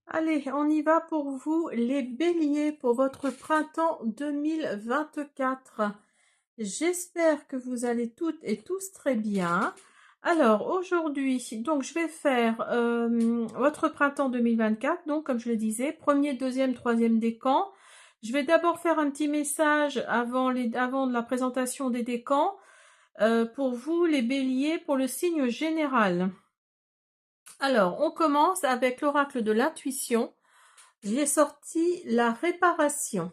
Allez, on y va pour vous, les béliers, pour votre printemps 2024. J'espère que vous allez toutes et tous très bien. Alors, aujourd'hui, donc je vais faire votre printemps 2024. Donc, comme je le disais, premier, deuxième, troisième décan. Je vais d'abord faire un petit message avant de la présentation des décans. Pour vous, les béliers, pour le signe général. Alors, on commence avec l'oracle de l'intuition. J'ai sorti la réparation.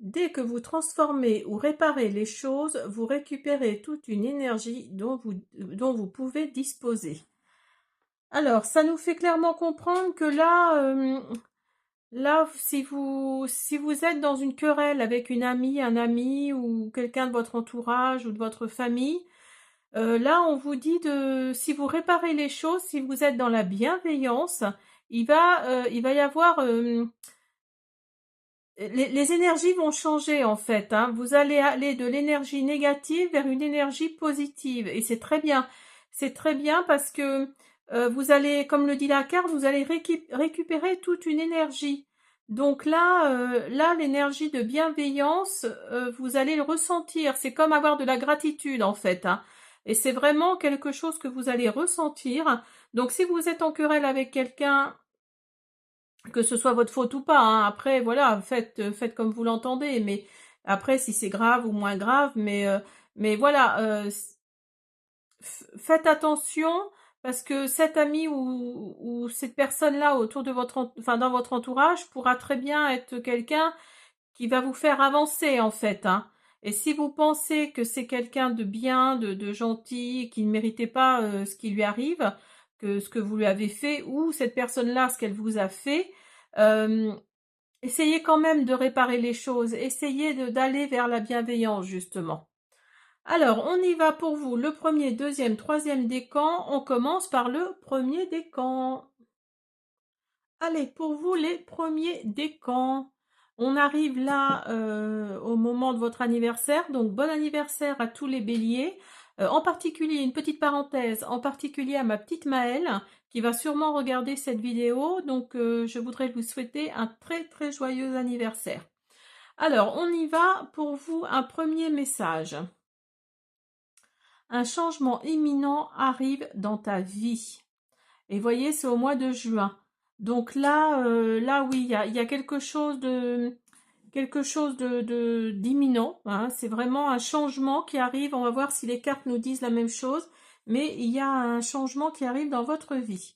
Dès que vous transformez ou réparez les choses, vous récupérez toute une énergie dont vous pouvez disposer. Alors, ça nous fait clairement comprendre que là, si vous êtes dans une querelle avec une amie, un ami ou quelqu'un de votre entourage ou de votre famille, là, on vous dit si vous réparez les choses, si vous êtes dans la bienveillance, il va y avoir les énergies vont changer en fait, hein. Vous allez aller de l'énergie négative vers une énergie positive et c'est très bien. C'est très bien parce que vous allez, comme le dit la carte, vous allez récupérer toute une énergie. Donc là, l'énergie de bienveillance, vous allez le ressentir. C'est comme avoir de la gratitude en fait, hein. Et c'est vraiment quelque chose que vous allez ressentir. Donc si vous êtes en querelle avec quelqu'un, que ce soit votre faute ou pas, hein. Après, voilà, faites comme vous l'entendez, mais après, si c'est grave ou moins grave, mais voilà, faites attention parce que cet ami ou cette personne-là autour de enfin, dans votre entourage pourra très bien être quelqu'un qui va vous faire avancer, en fait, hein. Et si vous pensez que c'est quelqu'un de bien, de gentil, qui ne méritait pas ce qui lui arrive, que ce que vous lui avez fait, ou cette personne-là, ce qu'elle vous a fait, euh, essayez quand même de réparer les choses, essayez d'aller vers la bienveillance, justement. Alors, on y va pour vous, le premier, deuxième, troisième décan. On commence par le premier décan. Allez, pour vous, les premiers décans. On arrive là au moment de votre anniversaire, donc bon anniversaire à tous les béliers. En particulier, une petite parenthèse, en particulier à ma petite Maëlle, qui va sûrement regarder cette vidéo. Donc, je voudrais vous souhaiter un très très joyeux anniversaire. Alors, on y va pour vous, un premier message. Un changement imminent arrive dans ta vie. Et voyez, c'est au mois de juin. Donc là oui, il y a quelque chose d'imminent, hein. C'est vraiment un changement qui arrive. On va voir si les cartes nous disent la même chose. Mais il y a un changement qui arrive dans votre vie.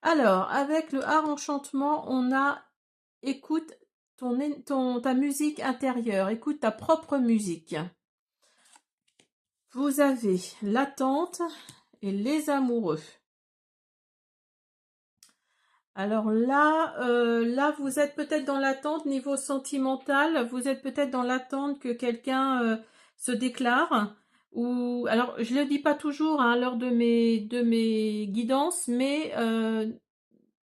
Alors, avec le art enchantement, on a écoute ta musique intérieure, écoute ta propre musique. Vous avez l'attente et les amoureux. Alors là, vous êtes peut-être dans l'attente niveau sentimental, vous êtes peut-être dans l'attente que quelqu'un se déclare. Ou alors, je le dis pas toujours hein, lors de mes guidances, mais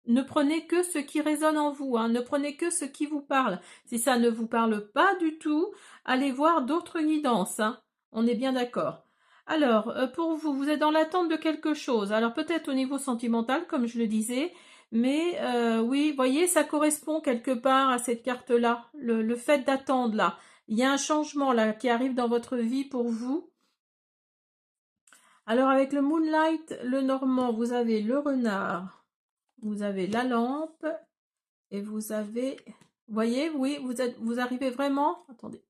ne prenez que ce qui résonne en vous, hein, ne prenez que ce qui vous parle. Si ça ne vous parle pas du tout, allez voir d'autres guidances, hein. On est bien d'accord. Alors, pour vous, vous êtes dans l'attente de quelque chose. Alors peut-être au niveau sentimental, comme je le disais, mais oui, voyez, ça correspond quelque part à cette carte-là, le fait d'attendre là. Il y a un changement là qui arrive dans votre vie pour vous. Alors avec le Moonlight, le Normand, vous avez le renard, vous avez la lampe et vous avez, voyez, oui, vous arrivez vraiment, attendez,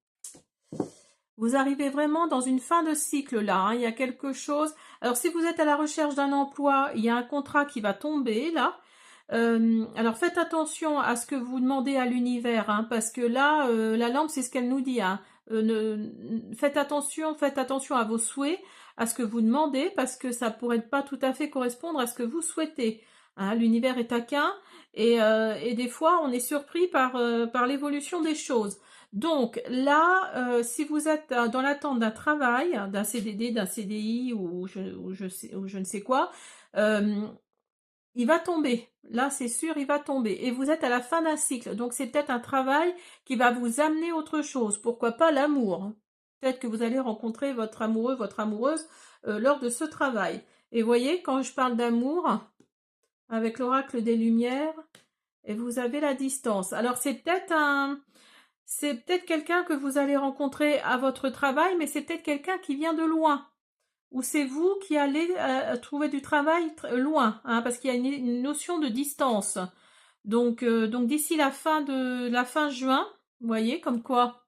vous arrivez vraiment dans une fin de cycle là, hein. Il y a quelque chose. Alors si vous êtes à la recherche d'un emploi, il y a un contrat qui va tomber là. Alors faites attention à ce que vous demandez à l'univers, hein, parce que là, la lampe, c'est ce qu'elle nous dit, hein. Faites attention à vos souhaits, à ce que vous demandez, parce que ça pourrait pas tout à fait correspondre à ce que vous souhaitez, hein. L'univers est taquin et des fois on est surpris par l'évolution des choses. Donc là, si vous êtes dans l'attente d'un travail, d'un CDD, d'un CDI ou je ne sais quoi, euh, il va tomber. Là, c'est sûr, il va tomber. Et vous êtes à la fin d'un cycle. Donc, c'est peut-être un travail qui va vous amener autre chose. Pourquoi pas l'amour? Peut-être que vous allez rencontrer votre amoureux, votre amoureuse lors de ce travail. Et voyez, quand je parle d'amour, avec l'oracle des Lumières, et vous avez la distance. Alors c'est peut-être quelqu'un que vous allez rencontrer à votre travail, mais c'est peut-être quelqu'un qui vient de loin. Ou c'est vous qui allez trouver du travail loin, hein, parce qu'il y a une notion de distance. Donc d'ici la fin juin, vous voyez, comme quoi,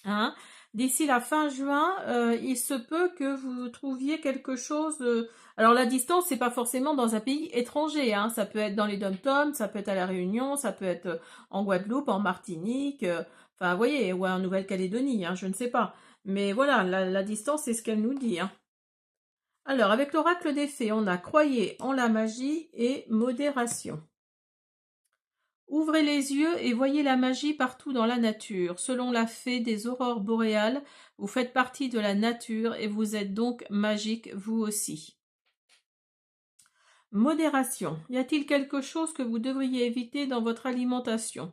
hein, d'ici la fin juin, il se peut que vous trouviez quelque chose. Alors la distance, c'est pas forcément dans un pays étranger, hein, ça peut être dans les Dom-Tom, ça peut être à La Réunion, ça peut être en Guadeloupe, en Martinique, enfin, vous voyez, ou en Nouvelle-Calédonie, hein, je ne sais pas. Mais voilà, la distance, c'est ce qu'elle nous dit, hein. Alors, avec l'oracle des fées, on a croyez en la magie et modération. Ouvrez les yeux et voyez la magie partout dans la nature. Selon la fée des aurores boréales, vous faites partie de la nature et vous êtes donc magique vous aussi. Modération. Y a-t-il quelque chose que vous devriez éviter dans votre alimentation?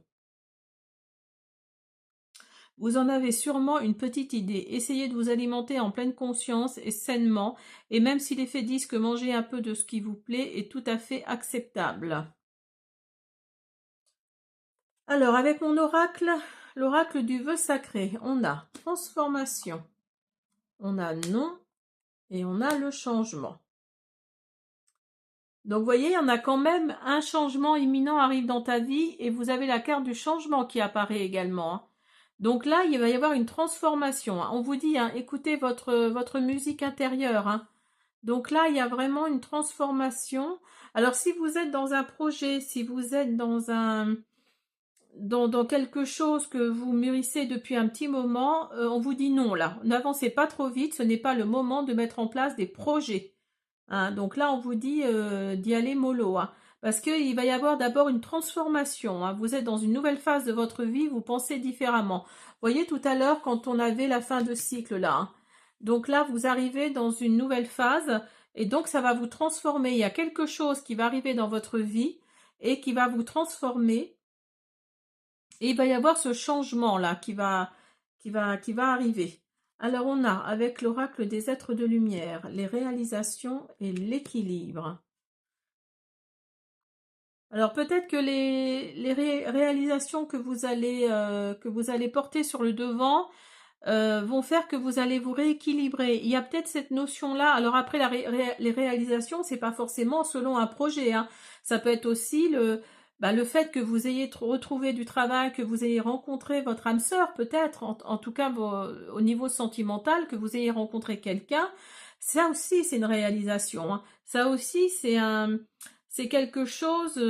Vous en avez sûrement une petite idée. Essayez de vous alimenter en pleine conscience et sainement, et même si les fées disent que manger un peu de ce qui vous plaît est tout à fait acceptable. Alors, avec mon oracle, l'oracle du vœu sacré, on a transformation, on a non et on a le changement. Donc, vous voyez, il y en a quand même un changement imminent arrive dans ta vie et vous avez la carte du changement qui apparaît également, hein. Donc là, il va y avoir une transformation, hein. On vous dit, hein, écoutez votre musique intérieure, hein. Donc là, il y a vraiment une transformation. Alors, si vous êtes dans un projet, si vous êtes dans quelque chose que vous mûrissez depuis un petit moment, on vous dit non là, n'avancez pas trop vite, ce n'est pas le moment de mettre en place des projets, hein. Donc là, on vous dit d'y aller mollo, hein, parce qu'il va y avoir d'abord une transformation, hein. Vous êtes dans une nouvelle phase de votre vie, vous pensez différemment. Vous voyez tout à l'heure quand on avait la fin de cycle là, hein. Donc là, vous arrivez dans une nouvelle phase et donc ça va vous transformer. Il y a quelque chose qui va arriver dans votre vie et qui va vous transformer. Et il va y avoir ce changement-là qui va arriver. Alors on a, avec l'oracle des êtres de lumière, les réalisations et l'équilibre. Alors peut-être que les réalisations que vous allez porter sur le devant vont faire que vous allez vous rééquilibrer. Il y a peut-être cette notion-là. Alors après, les réalisations, c'est pas forcément selon un projet, hein. Ça peut être aussi le fait que vous ayez retrouvé du travail, que vous ayez rencontré votre âme sœur, peut-être, en tout cas au niveau sentimental, que vous ayez rencontré quelqu'un. Ça aussi, c'est une réalisation, hein. Ça aussi, c'est quelque chose.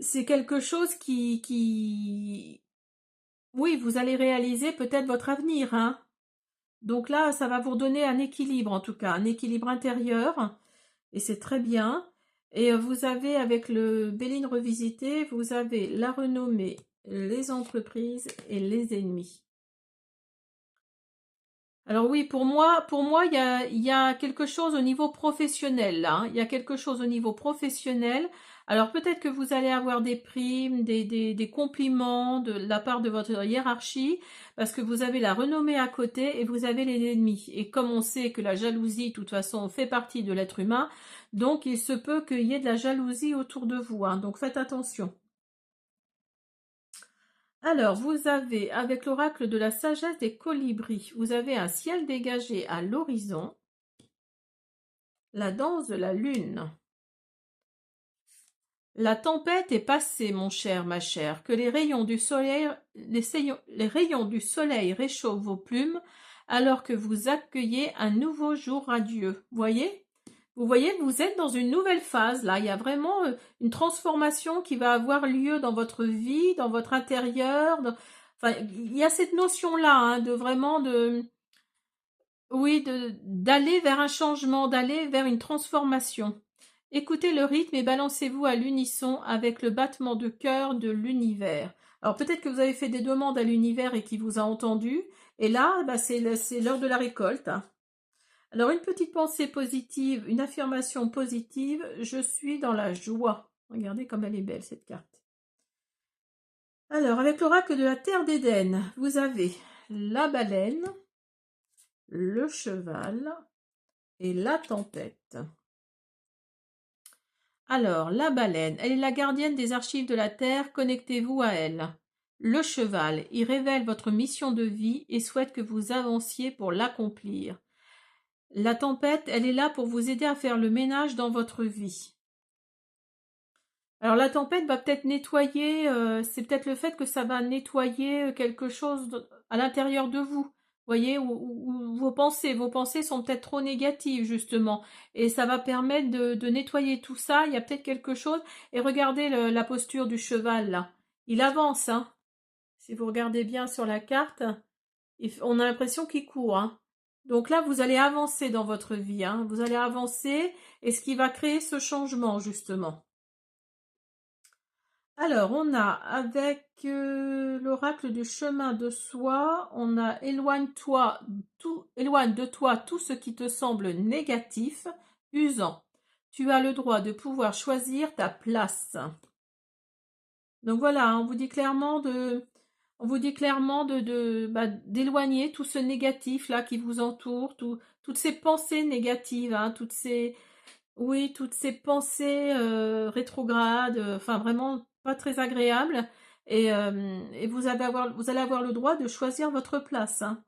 C'est quelque chose qui oui, vous allez réaliser peut-être votre avenir, hein. Donc là, ça va vous redonner un équilibre, en tout cas, un équilibre intérieur, et c'est très bien. Et vous avez, avec le Béline revisité, vous avez la renommée, les entreprises et les ennemis. Alors oui, pour moi, il y a quelque chose au niveau professionnel, là, hein. Il y a quelque chose au niveau professionnel. Alors peut-être que vous allez avoir des primes, des compliments de la part de votre hiérarchie, parce que vous avez la renommée à côté et vous avez les ennemis. Et comme on sait que la jalousie, de toute façon, fait partie de l'être humain, donc il se peut qu'il y ait de la jalousie autour de vous, hein. Donc faites attention. Alors, vous avez, avec l'oracle de la sagesse des colibris, vous avez un ciel dégagé à l'horizon, la danse de la lune. La tempête est passée, mon cher, ma chère, que les rayons du soleil, les rayons du soleil réchauffent vos plumes, alors que vous accueillez un nouveau jour radieux. Voyez? Vous voyez, vous êtes dans une nouvelle phase, là. Il y a vraiment une transformation qui va avoir lieu dans votre vie, dans votre intérieur. Enfin, il y a cette notion-là, hein, de vraiment oui, d'aller vers un changement, d'aller vers une transformation. Écoutez le rythme et balancez-vous à l'unisson avec le battement de cœur de l'univers. Alors peut-être que vous avez fait des demandes à l'univers et qu'il vous a entendu. Et là, bah, c'est l'heure de la récolte, hein. Alors, une petite pensée positive, une affirmation positive, je suis dans la joie. Regardez comme elle est belle, cette carte. Alors, avec l'oracle de la terre d'Éden, vous avez la baleine, le cheval et la tempête. Alors, la baleine, elle est la gardienne des archives de la Terre, connectez-vous à elle. Le cheval, il révèle votre mission de vie et souhaite que vous avanciez pour l'accomplir. La tempête, elle est là pour vous aider à faire le ménage dans votre vie. Alors la tempête va peut-être nettoyer, c'est peut-être le fait que ça va nettoyer quelque chose à l'intérieur de vous. Voyez, ou vos pensées sont peut-être trop négatives justement, et ça va permettre de nettoyer tout ça. Il y a peut-être quelque chose. Et regardez la posture du cheval là, il avance, hein. Si vous regardez bien sur la carte, on a l'impression qu'il court, hein. Donc là, vous allez avancer dans votre vie, hein. Vous allez avancer, et ce qui va créer ce changement justement. Alors, on a avec l'oracle du chemin de soi, on a éloigne de toi tout ce qui te semble négatif, usant. Tu as le droit de pouvoir choisir ta place. Donc voilà, on vous dit clairement d'éloigner tout ce négatif là qui vous entoure, toutes ces pensées négatives, hein, toutes ces pensées rétrogrades, enfin vraiment pas très agréables, et vous allez avoir le droit de choisir votre place, hein.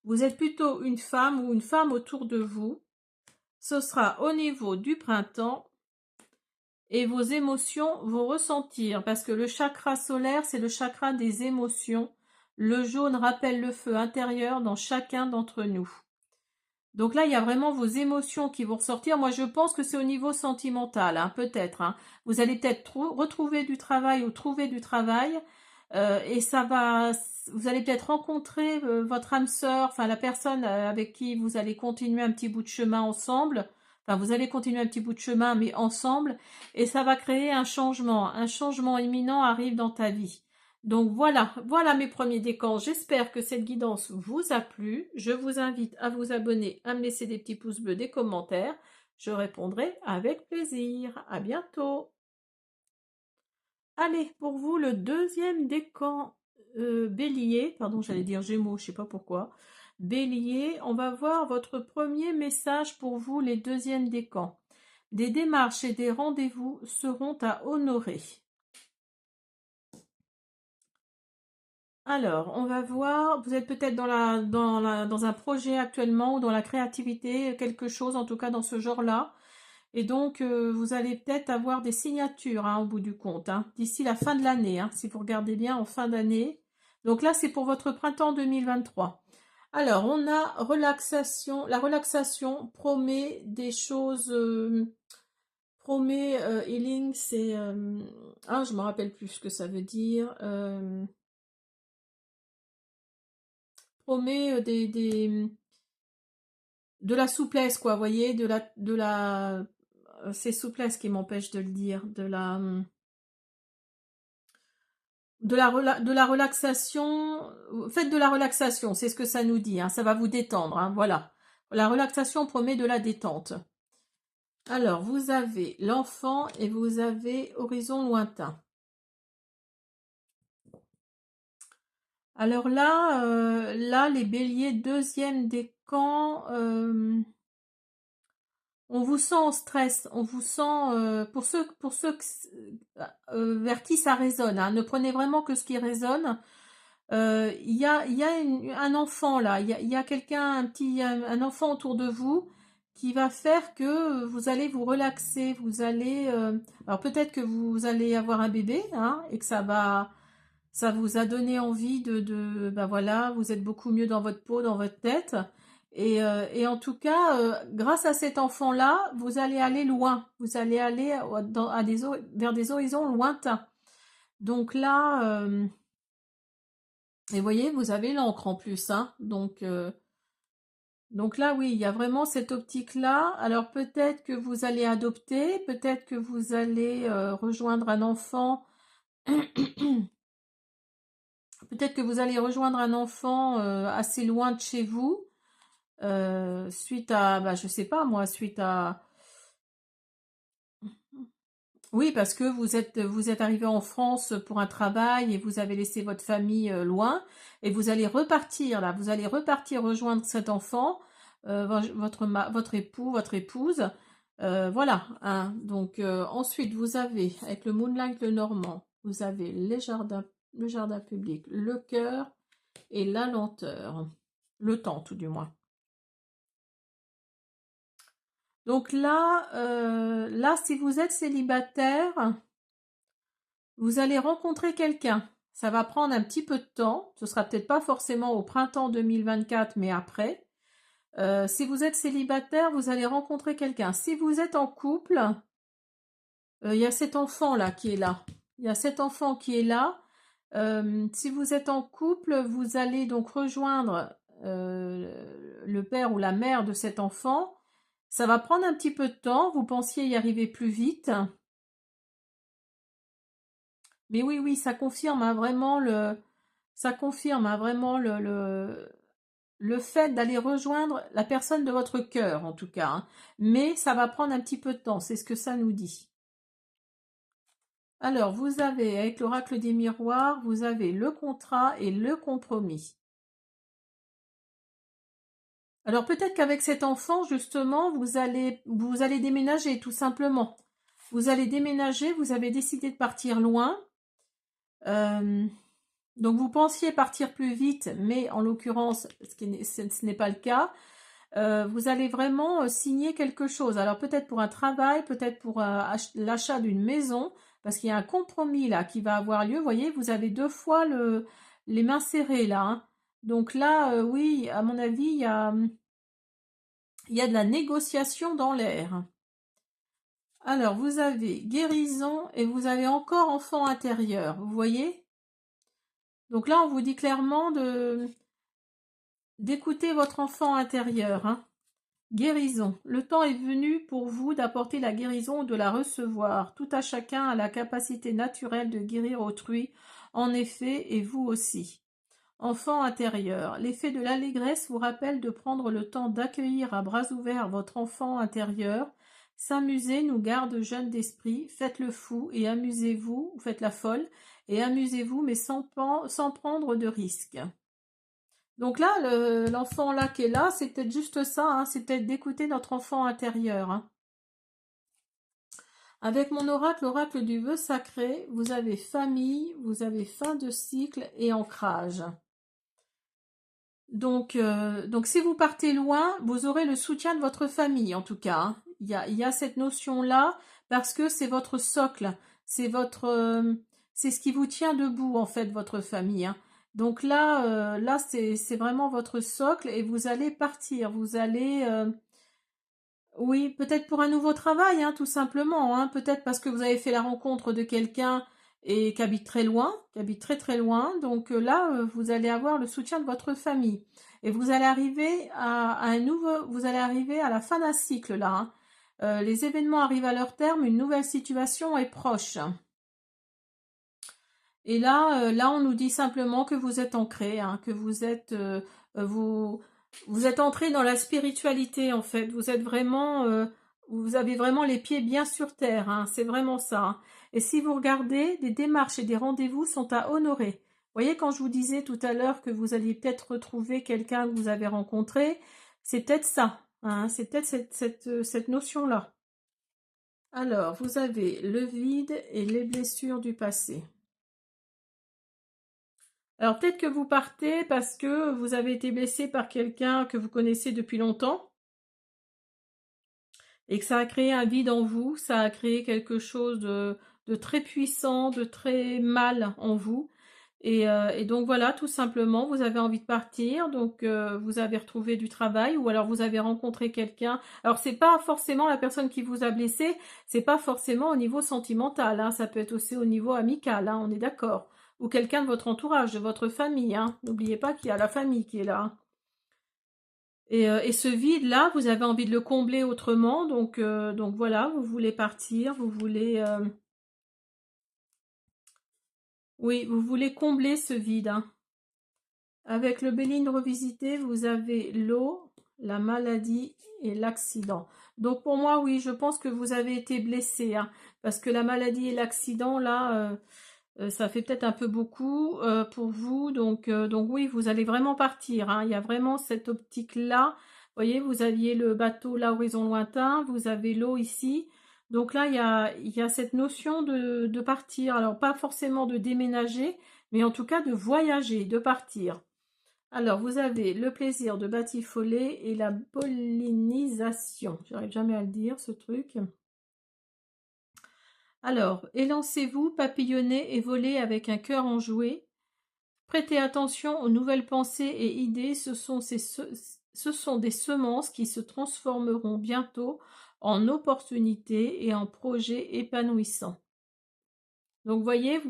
Vous êtes plutôt une femme ou une femme autour de vous. Ce sera au niveau du printemps et vos émotions vont ressentir, parce que le chakra solaire, c'est le chakra des émotions. Le jaune rappelle le feu intérieur dans chacun d'entre nous. Donc là, il y a vraiment vos émotions qui vont ressortir. Moi, je pense que c'est au niveau sentimental, hein, peut-être, hein. Vous allez peut-être retrouver du travail ou trouver du travail, et vous allez peut-être rencontrer votre âme sœur, enfin la personne avec qui vous allez continuer un petit bout de chemin ensemble. Enfin, vous allez continuer un petit bout de chemin, mais ensemble, et ça va créer un changement. Un changement imminent arrive dans ta vie. Donc voilà mes premiers décans. J'espère que cette guidance vous a plu. Je vous invite à vous abonner, à me laisser des petits pouces bleus, des commentaires. Je répondrai avec plaisir. À bientôt. Allez, pour vous, le deuxième décan Bélier, pardon, j'allais dire Gémeaux, je ne sais pas pourquoi. Bélier, on va voir votre premier message pour vous, les deuxièmes décans. Des démarches et des rendez-vous seront à honorer. Alors, on va voir, vous êtes peut-être dans un projet actuellement ou dans la créativité, quelque chose en tout cas dans ce genre-là. Et donc, vous allez peut-être avoir des signatures, hein, au bout du compte, hein, d'ici la fin de l'année, hein, si vous regardez bien en fin d'année. Donc là, c'est pour votre printemps 2023. Alors, on a relaxation. La relaxation promet des choses, promet healing, c'est... je me rappelle plus ce que ça veut dire. Promet de la souplesse, quoi, vous voyez, c'est souplesse qui m'empêche de le dire, de la relaxation. Faites de la relaxation, c'est ce que ça nous dit, hein, ça va vous détendre, hein, voilà. La relaxation promet de la détente. Alors, vous avez l'enfant et vous avez horizon lointain. Alors là, les béliers, deuxième décan, on vous sent en stress, on vous sent, pour ceux vers qui ça résonne, hein, ne prenez vraiment que ce qui résonne. Il y a un enfant là, il y a quelqu'un, un enfant autour de vous qui va faire que vous allez vous relaxer, vous allez, alors peut-être que vous allez avoir un bébé, hein, et que ça vous a donné envie ben voilà, vous êtes beaucoup mieux dans votre peau, dans votre tête. Et en tout cas, grâce à cet enfant-là, vous allez aller loin. Vous allez aller vers des horizons lointains. Donc là, et vous voyez, vous avez l'encre en plus, hein. Donc là, oui, il y a vraiment cette optique-là. Alors peut-être que vous allez adopter, peut-être que vous allez rejoindre un enfant. Peut-être que vous allez rejoindre un enfant assez loin de chez vous, suite à, je sais pas moi, suite à... Oui, parce que vous êtes arrivé en France pour un travail et vous avez laissé votre famille loin, et vous allez repartir là, vous allez repartir rejoindre cet enfant, votre époux, votre épouse, Voilà, hein. Donc ensuite, vous avez, avec le Moonlight le Normand, vous avez le jardin public, le cœur et la lenteur. Le temps, tout du moins. Donc là, si vous êtes célibataire, vous allez rencontrer quelqu'un. Ça va prendre un petit peu de temps. Ce sera peut-être pas forcément au printemps 2024, mais après. Si vous êtes célibataire, vous allez rencontrer quelqu'un. Si vous êtes en couple, il y a cet enfant là qui est là. Il y a cet enfant qui est là. Si vous êtes en couple, vous allez donc rejoindre le père ou la mère de cet enfant. Ça va prendre un petit peu de temps. Vous pensiez y arriver plus vite. Mais oui, oui, ça confirme hein, vraiment le fait d'aller rejoindre la personne de votre cœur, en tout cas. Hein. Mais ça va prendre un petit peu de temps, c'est ce que ça nous dit. Alors, vous avez, avec l'oracle des miroirs, vous avez le contrat et le compromis. Alors, peut-être qu'avec cet enfant, justement, vous allez déménager, tout simplement. Vous allez déménager, vous avez décidé de partir loin. Donc, vous pensiez partir plus vite, mais en l'occurrence, ce n'est pas le cas. Vous allez vraiment signer quelque chose. Alors peut-être pour un travail, peut-être pour l'achat d'une maison, parce qu'il y a un compromis là qui va avoir lieu. Vous voyez, vous avez deux fois les mains serrées là. Hein. Donc là, oui, à mon avis, il y a de la négociation dans l'air. Alors, vous avez guérison et vous avez encore enfant intérieur. Vous voyez? Donc là, on vous dit clairement d'écouter votre enfant intérieur. Hein. Guérison. Le temps est venu pour vous d'apporter la guérison ou de la recevoir. Tout à chacun a la capacité naturelle de guérir autrui, en effet, et vous aussi. Enfant intérieur. L'effet de l'allégresse vous rappelle de prendre le temps d'accueillir à bras ouverts votre enfant intérieur. S'amuser nous garde jeunes d'esprit. Faites le fou et amusez-vous, faites la folle, et amusez-vous, mais sans prendre de risques. Donc là, l'enfant là qui est là, c'est peut-être juste ça, hein, c'est peut-être d'écouter notre enfant intérieur. Hein. Avec mon oracle, l'oracle du vœu sacré, vous avez famille, vous avez fin de cycle et ancrage. Donc si vous partez loin, vous aurez le soutien de votre famille, en tout cas. Hein. Il y a cette notion-là, parce que c'est votre socle, c'est c'est ce qui vous tient debout, en fait, votre famille. Hein. Donc là c'est vraiment votre socle et vous allez partir. Vous allez, oui, peut-être pour un nouveau travail, hein, tout simplement. Hein, peut-être parce que vous avez fait la rencontre de quelqu'un et qui habite très loin, qui habite très très loin. Donc là, vous allez avoir le soutien de votre famille. Et vous allez arriver à un nouveau, vous allez arriver à la fin d'un cycle là. Hein. Les événements arrivent à leur terme, une nouvelle situation est proche. Et là, on nous dit simplement que vous êtes ancré, hein, que vous êtes, vous êtes entré dans la spiritualité en fait. Vous êtes vraiment, vous avez vraiment les pieds bien sur terre. Hein, c'est vraiment ça. Hein. Et si vous regardez, des démarches et des rendez-vous sont à honorer. Vous voyez, quand je vous disais tout à l'heure que vous alliez peut-être retrouver quelqu'un que vous avez rencontré, c'est peut-être ça. Hein, c'est peut-être cette notion-là. Alors, vous avez le vide et les blessures du passé. Alors peut-être que vous partez parce que vous avez été blessé par quelqu'un que vous connaissez depuis longtemps et que ça a créé un vide en vous, ça a créé quelque chose de très puissant, de très mal en vous. Et donc voilà, tout simplement, vous avez envie de partir, donc vous avez retrouvé du travail ou alors vous avez rencontré quelqu'un. Alors c'est pas forcément la personne qui vous a blessé, c'est pas forcément au niveau sentimental, hein, ça peut être aussi au niveau amical, hein, on est d'accord. Ou quelqu'un de votre entourage, de votre famille. Hein. N'oubliez pas qu'il y a la famille qui est là. Hein. Et ce vide-là, vous avez envie de le combler autrement. Donc voilà, vous voulez partir, vous voulez... oui, vous voulez combler ce vide. Hein. Avec le Béline revisité, vous avez l'eau, la maladie et l'accident. Donc pour moi, oui, je pense que vous avez été blessé. Hein, parce que la maladie et l'accident, là... ça fait peut-être un peu beaucoup pour vous, donc oui, vous allez vraiment partir. Hein. Il y a vraiment cette optique-là voyez, vous aviez le bateau là, horizon lointain, vous avez l'eau ici. Donc là, il y a cette notion de partir. Alors, pas forcément de déménager, mais en tout cas de voyager, de partir. Alors, vous avez le plaisir de batifoler et la pollinisation. J'arrive jamais à le dire, ce truc. Alors, élancez-vous, papillonnez et volez avec un cœur enjoué. Prêtez attention aux nouvelles pensées et idées, ce sont des semences qui se transformeront bientôt en opportunités et en projets épanouissants. Donc, voyez,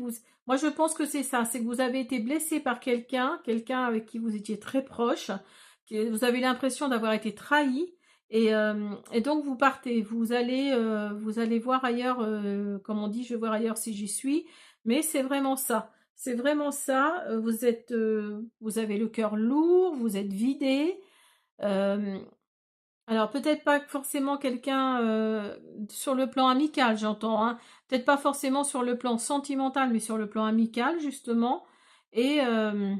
moi je pense que c'est ça, c'est que vous avez été blessé par quelqu'un avec qui vous étiez très proche, vous avez l'impression d'avoir été trahi, et donc vous partez, vous allez voir ailleurs, comme on dit, je vais voir ailleurs si j'y suis, mais c'est vraiment ça. C'est vraiment ça, vous avez le cœur lourd, vous êtes vidé, euh, alors peut-être pas forcément quelqu'un sur le plan amical, j'entends, hein. Peut-être pas forcément sur le plan sentimental, mais sur le plan amical, justement. Et, euh,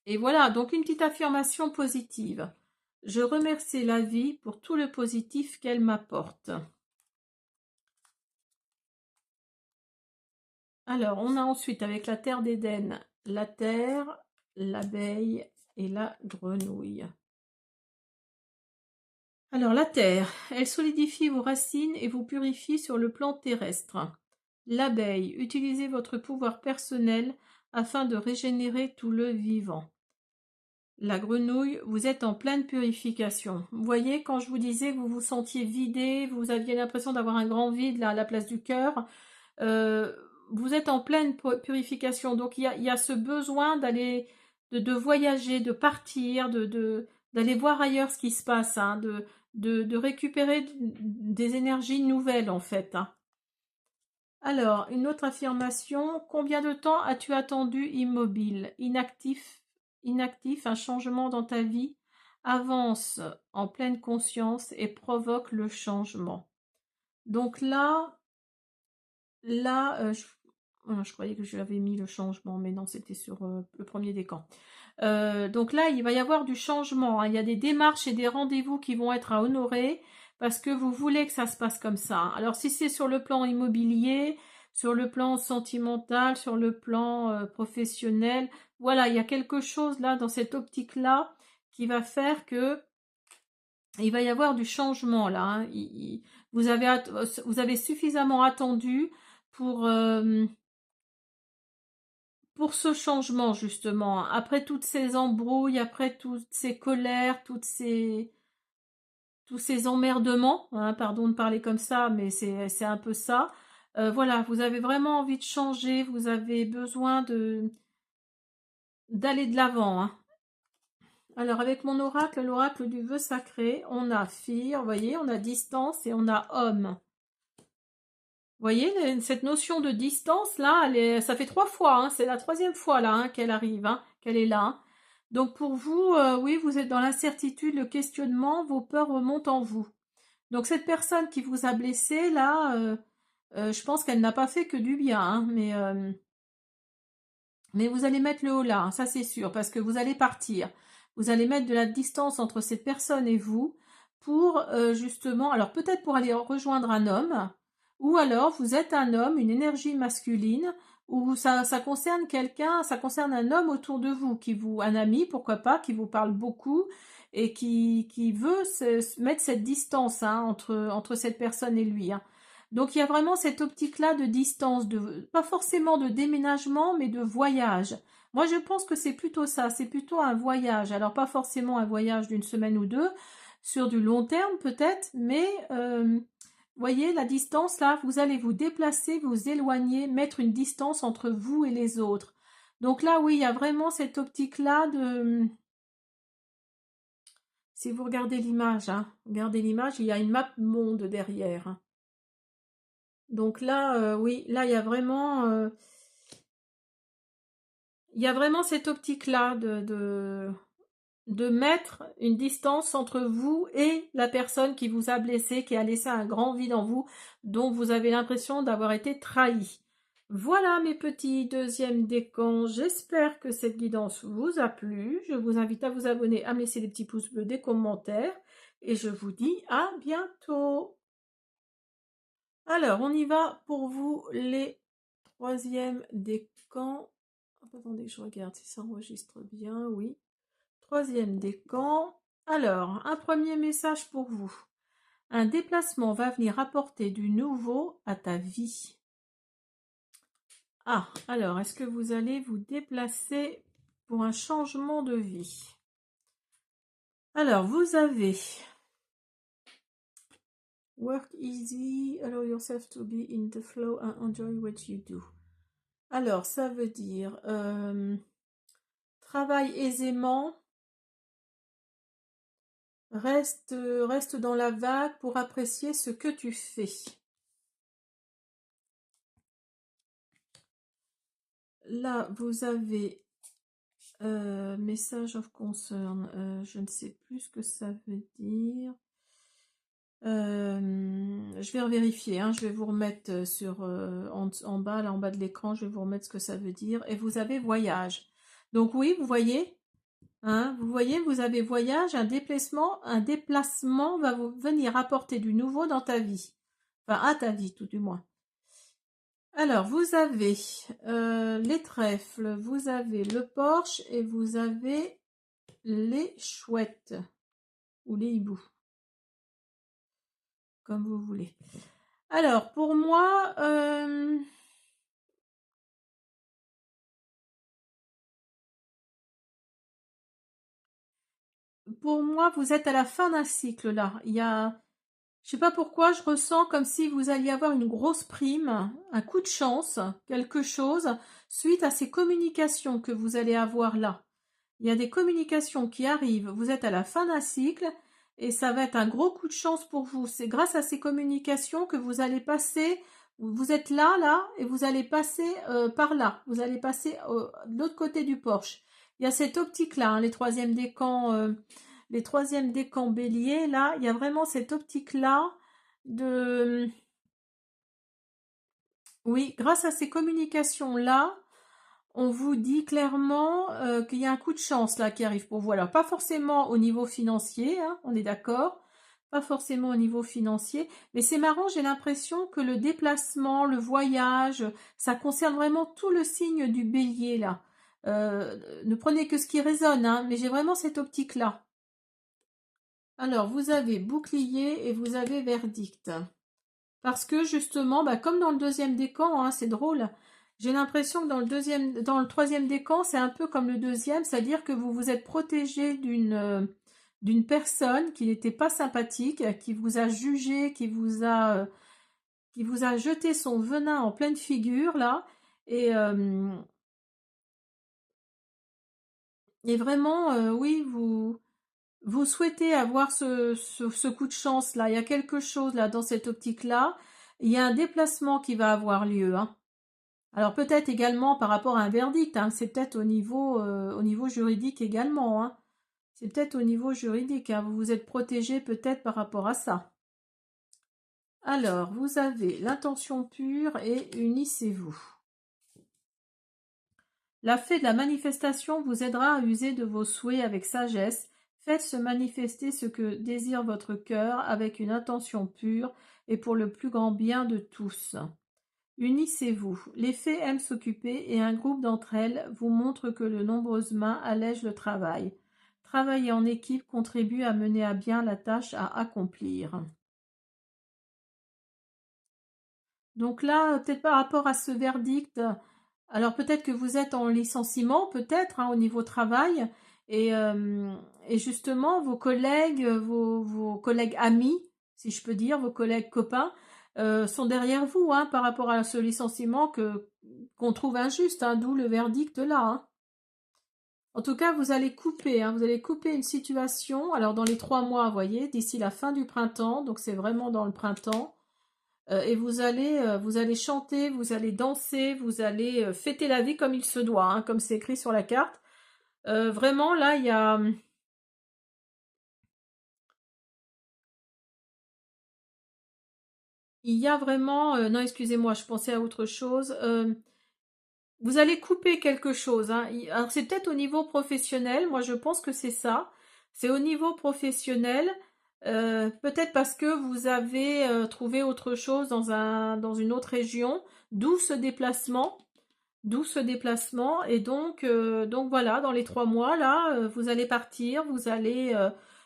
et voilà, donc une petite affirmation positive. Je remercie la vie pour tout le positif qu'elle m'apporte. Alors, on a ensuite avec la terre d'Éden, la terre, l'abeille et la grenouille. Alors, la terre, elle solidifie vos racines et vous purifie sur le plan terrestre. L'abeille, utilisez votre pouvoir personnel afin de régénérer tout le vivant. La grenouille, vous êtes en pleine purification. Vous voyez, quand je vous disais que vous vous sentiez vidé, vous aviez l'impression d'avoir un grand vide là à la place du cœur, euh, vous êtes en pleine purification. Donc il y a ce besoin d'aller, de voyager, de partir, d'aller voir ailleurs ce qui se passe, hein, de récupérer des énergies nouvelles en fait, hein. Alors, une autre affirmation. Combien de temps as-tu attendu immobile, inactif, un changement dans ta vie avance en pleine conscience et provoque le changement. Donc je croyais que je l'avais mis le changement, mais non, c'était sur le premier décan. Donc là, il va y avoir du changement, hein. Il y a des démarches et des rendez-vous qui vont être à honorer parce que vous voulez que ça se passe comme ça. Alors si c'est sur le plan immobilier, sur le plan sentimental, sur le plan professionnel, voilà, il y a quelque chose là dans cette optique-là qui va faire que il va y avoir du changement là, hein. Vous avez suffisamment attendu pour, euh, pour ce changement, justement. Après toutes ces embrouilles, après toutes ces colères, tous ces emmerdements, hein, pardon de parler comme ça, mais c'est un peu ça. Voilà, vous avez vraiment envie de changer, vous avez besoin d'aller de l'avant, hein. Alors, avec mon oracle, l'oracle du vœu sacré, on a fille, vous voyez, on a distance et on a homme. Vous voyez, cette notion de distance, là, ça fait 3 fois, hein, c'est la 3e fois, là, hein, qu'elle arrive, hein, qu'elle est là, hein. Donc, pour vous, oui, vous êtes dans l'incertitude, le questionnement, vos peurs remontent en vous. Donc, cette personne qui vous a blessé, là, je pense qu'elle n'a pas fait que du bien, hein, mais vous allez mettre le haut là, hein, ça c'est sûr, parce que vous allez partir. Vous allez mettre de la distance entre cette personne et vous pour justement, alors peut-être pour aller rejoindre un homme, ou alors vous êtes un homme, une énergie masculine, ou ça concerne quelqu'un, ça concerne un homme autour de vous, un ami, pourquoi pas, qui vous parle beaucoup et qui veut mettre cette distance, hein, entre cette personne et lui, hein. Donc il y a vraiment cette optique-là de distance, pas forcément de déménagement, mais de voyage. Moi je pense que c'est plutôt ça, c'est plutôt un voyage. Alors pas forcément un voyage d'une semaine ou deux, sur du long terme peut-être, mais voyez la distance là, vous allez vous déplacer, vous éloigner, mettre une distance entre vous et les autres. Donc là oui, il y a vraiment cette optique-là de... Si vous regardez l'image, hein, regardez l'image, il y a une map monde derrière, hein. Donc là, oui, là, il y a vraiment cette optique-là de mettre une distance entre vous et la personne qui vous a blessé, qui a laissé un grand vide en vous, dont vous avez l'impression d'avoir été trahi. Voilà mes petits deuxièmes décans, j'espère que cette guidance vous a plu. Je vous invite à vous abonner, à me laisser des petits pouces bleus, des commentaires et je vous dis à bientôt. Alors, on y va pour vous les troisièmes décans. Attendez, je regarde si ça enregistre bien, oui. Troisième décan. Alors, un premier message pour vous. Un déplacement va venir apporter du nouveau à ta vie. Ah, alors, est-ce que vous allez vous déplacer pour un changement de vie? Alors, vous avez work easy, allow yourself to be in the flow and enjoy what you do. Alors, ça veut dire travaille aisément, reste dans la vague pour apprécier ce que tu fais. Là, vous avez message of concern, je ne sais plus ce que ça veut dire. Je vais vérifier, hein, je vais vous remettre sur en bas, là en bas de l'écran, je vais vous remettre ce que ça veut dire. Et vous avez voyage. Donc oui, vous voyez, hein, vous avez voyage, un déplacement va vous venir apporter du nouveau dans ta vie. Enfin, à ta vie, tout du moins. Alors, vous avez les trèfles, vous avez le porche et vous avez les chouettes ou les hiboux, comme vous voulez. Alors, pour moi, vous êtes à la fin d'un cycle là. Il y a, je sais pas pourquoi, je ressens comme si vous alliez avoir une grosse prime, un coup de chance, quelque chose, suite à ces communications que vous allez avoir là. Il y a des communications qui arrivent, vous êtes à la fin d'un cycle et ça va être un gros coup de chance pour vous. C'est grâce à ces communications que vous allez passer, vous êtes là, et vous allez passer par là. Vous allez passer de l'autre côté du porche. Il y a cette optique-là, hein, les troisièmes décans bélier, là, il y a vraiment cette optique-là de... Oui, grâce à ces communications-là, on vous dit clairement qu'il y a un coup de chance là qui arrive pour vous. Alors, pas forcément au niveau financier, hein, on est d'accord, pas forcément au niveau financier, mais c'est marrant, j'ai l'impression que le déplacement, le voyage, ça concerne vraiment tout le signe du bélier là. Ne prenez que ce qui résonne, hein, mais j'ai vraiment cette optique-là. Alors, vous avez bouclier et vous avez verdict. Parce que justement, bah, comme dans le deuxième décan, hein, c'est drôle. J'ai l'impression que dans le troisième décan, c'est un peu comme le deuxième, c'est-à-dire que vous vous êtes protégé d'une personne qui n'était pas sympathique, qui vous a jugé, qui vous a jeté son venin en pleine figure là, et, euh, et vraiment, oui, vous souhaitez avoir ce coup de chance là. Il y a quelque chose là dans cette optique là. Il y a un déplacement qui va avoir lieu, hein. Alors peut-être également par rapport à un verdict, hein, c'est peut-être au niveau juridique également, hein. C'est peut-être au niveau juridique, hein, vous vous êtes protégé peut-être par rapport à ça. Alors, vous avez l'intention pure et unissez-vous. La fée de la manifestation vous aidera à user de vos souhaits avec sagesse. Faites se manifester ce que désire votre cœur avec une intention pure et pour le plus grand bien de tous. Unissez-vous. Les fées aiment s'occuper et un groupe d'entre elles vous montre que de nombreuses mains allègent le travail. Travailler en équipe contribue à mener à bien la tâche à accomplir. Donc là, peut-être par rapport à ce verdict, alors peut-être que vous êtes en licenciement, peut-être, hein, au niveau travail, et justement vos collègues, vos collègues amis, si je peux dire, vos collègues copains, sont derrière vous, hein, par rapport à ce licenciement qu'on trouve injuste, hein, d'où le verdict là, hein. En tout cas, vous allez couper, hein, vous allez couper une situation. Alors dans les 3 mois, vous voyez, d'ici la fin du printemps, donc c'est vraiment dans le printemps. Et vous allez chanter, vous allez danser, vous allez fêter la vie comme il se doit, hein, comme c'est écrit sur la carte. Vraiment, là, il y a... il y a vraiment... non, excusez-moi, je pensais à autre chose. Vous allez couper quelque chose, hein. Alors c'est peut-être au niveau professionnel, moi je pense que c'est ça. C'est au niveau professionnel, peut-être parce que vous avez trouvé autre chose dans une autre région, d'où ce déplacement, et donc voilà, dans les 3 mois là, vous allez partir, vous allez,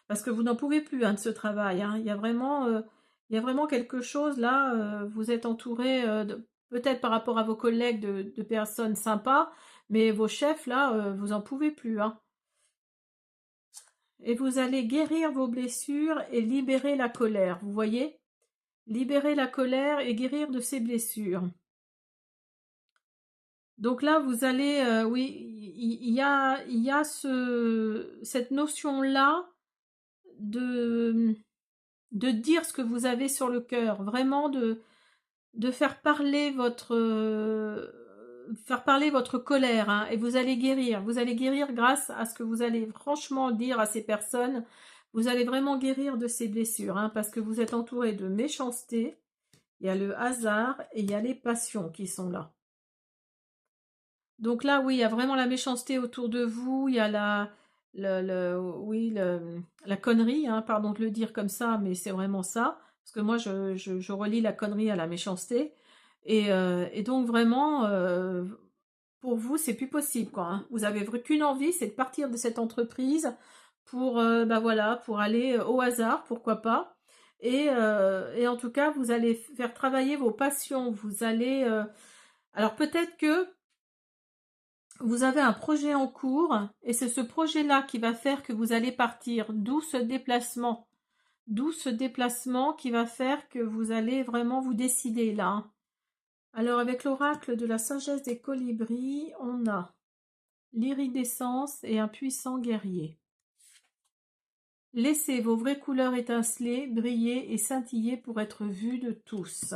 parce que vous n'en pouvez plus hein, de ce travail, hein. Il y a vraiment quelque chose là, vous êtes entouré peut-être par rapport à vos collègues de personnes sympas, mais vos chefs là, vous en pouvez plus, hein. Et vous allez guérir vos blessures et libérer la colère, vous voyez? Libérer la colère et guérir de ces blessures. Donc là, vous allez, oui, il y a cette notion-là de, de dire ce que vous avez sur le cœur, vraiment de faire parler votre colère, hein, et vous allez guérir grâce à ce que vous allez franchement dire à ces personnes, vous allez vraiment guérir de ces blessures, hein, parce que vous êtes entouré de méchanceté, il y a le hasard et il y a les passions qui sont là. Donc là, oui, il y a vraiment la méchanceté autour de vous, il y a oui, la connerie, hein, pardon de le dire comme ça, mais c'est vraiment ça. Parce que moi, je relie la connerie à la méchanceté. Et donc vraiment, pour vous, c'est plus possible, quoi, hein. Vous avez qu'une envie, c'est de partir de cette entreprise pour, bah voilà, pour aller au hasard, pourquoi pas. Et en tout cas, vous allez faire travailler vos passions. Vous allez, alors peut-être que vous avez un projet en cours et c'est ce projet-là qui va faire que vous allez partir, d'où ce déplacement qui va faire que vous allez vraiment vous décider là, hein. Alors avec l'oracle de la sagesse des colibris, on a l'iridescence et un puissant guerrier. Laissez vos vraies couleurs étinceler, briller et scintiller pour être vus de tous.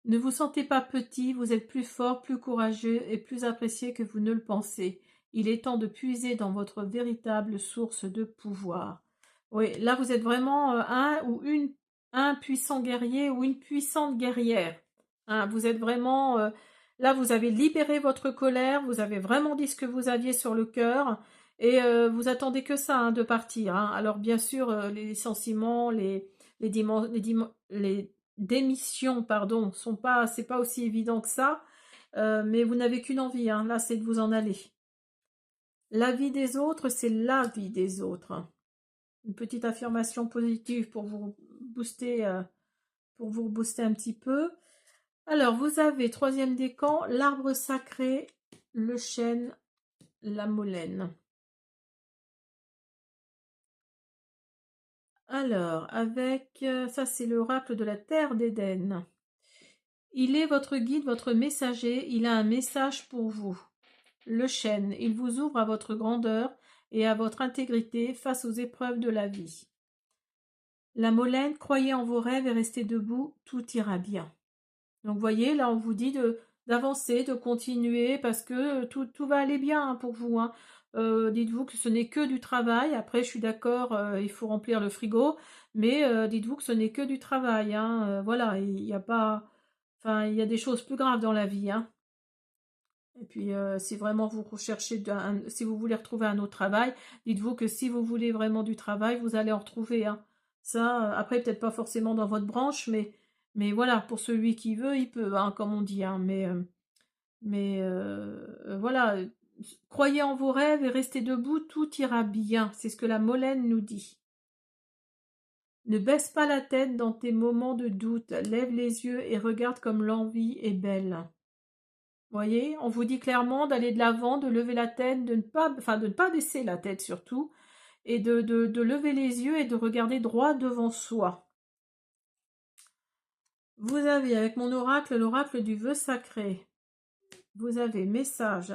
Ne vous sentez pas petit, vous êtes plus fort, plus courageux et plus apprécié que vous ne le pensez. Il est temps de puiser dans votre véritable source de pouvoir. Oui, là vous êtes vraiment un puissant guerrier ou une puissante guerrière, hein. Vous êtes vraiment là, vous avez libéré votre colère, vous avez vraiment dit ce que vous aviez sur le cœur et vous attendez que ça, hein, de partir, hein. Alors bien sûr, les licenciements, les démissions, pardon, c'est pas aussi évident que ça, mais vous n'avez qu'une envie, hein, là, c'est de vous en aller. La vie des autres, c'est la vie des autres. Une petite affirmation positive pour vous booster un petit peu. Alors, vous avez, troisième décan, l'arbre sacré, le chêne, la molène. Alors, avec, ça c'est l'oracle de la terre d'Éden. Il est votre guide, votre messager, il a un message pour vous. Le chêne, il vous ouvre à votre grandeur et à votre intégrité face aux épreuves de la vie. La molène, croyez en vos rêves et restez debout, tout ira bien. Donc, vous voyez, là, on vous dit d'avancer, de continuer, parce que tout va aller bien, hein, pour vous, hein. Dites-vous que ce n'est que du travail. Après, je suis d'accord, il faut remplir le frigo, mais dites-vous que ce n'est que du travail, hein. Voilà, il n'y a pas... Enfin, il y a des choses plus graves dans la vie, hein. Et puis, si vraiment vous recherchez, si vous voulez retrouver un autre travail, dites-vous que si vous voulez vraiment du travail, vous allez en retrouver, hein. Ça, après, peut-être pas forcément dans votre branche, mais voilà, pour celui qui veut, il peut, hein, comme on dit, hein. Voilà, croyez en vos rêves et restez debout, tout ira bien. C'est ce que la Molène nous dit. Ne baisse pas la tête dans tes moments de doute, lève les yeux et regarde comme l'envie est belle. Voyez, on vous dit clairement d'aller de l'avant, de lever la tête, de ne pas baisser la tête surtout, et de lever les yeux et de regarder droit devant soi. Vous avez avec mon oracle, l'oracle du vœu sacré. Vous avez message,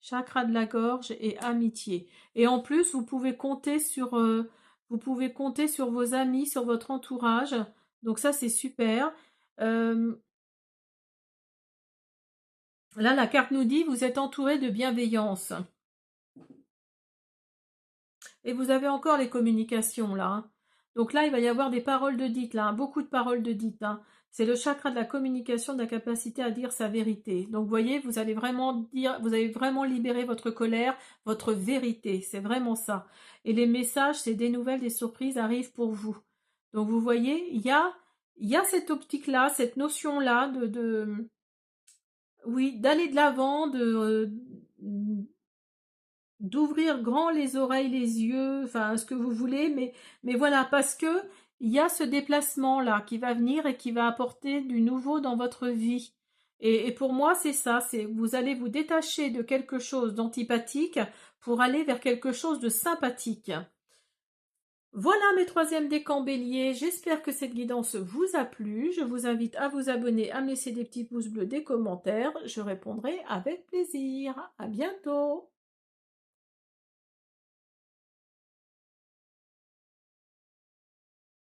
chakra de la gorge et amitié. Et en plus, vous pouvez compter sur vos amis, sur votre entourage. Donc ça, c'est super. Là, la carte nous dit, vous êtes entouré de bienveillance. Et vous avez encore les communications là, hein. Donc là, il va y avoir des paroles de dites, là, hein, beaucoup de paroles de dites. Hein. C'est le chakra de la communication, de la capacité à dire sa vérité. Donc, vous voyez, vous allez vraiment dire, vous allez vraiment libérer votre colère, votre vérité. C'est vraiment ça. Et les messages, c'est des nouvelles, des surprises arrivent pour vous. Donc, vous voyez, il y a cette optique-là, cette notion-là oui, d'aller de l'avant, d'ouvrir grand les oreilles, les yeux, enfin ce que vous voulez, mais voilà, parce que il y a ce déplacement-là qui va venir et qui va apporter du nouveau dans votre vie. Et pour moi, c'est ça, c'est vous allez vous détacher de quelque chose d'antipathique pour aller vers quelque chose de sympathique. Voilà mes troisièmes décans bélier, j'espère que cette guidance vous a plu, je vous invite à vous abonner, à me laisser des petits pouces bleus, des commentaires, je répondrai avec plaisir. À bientôt.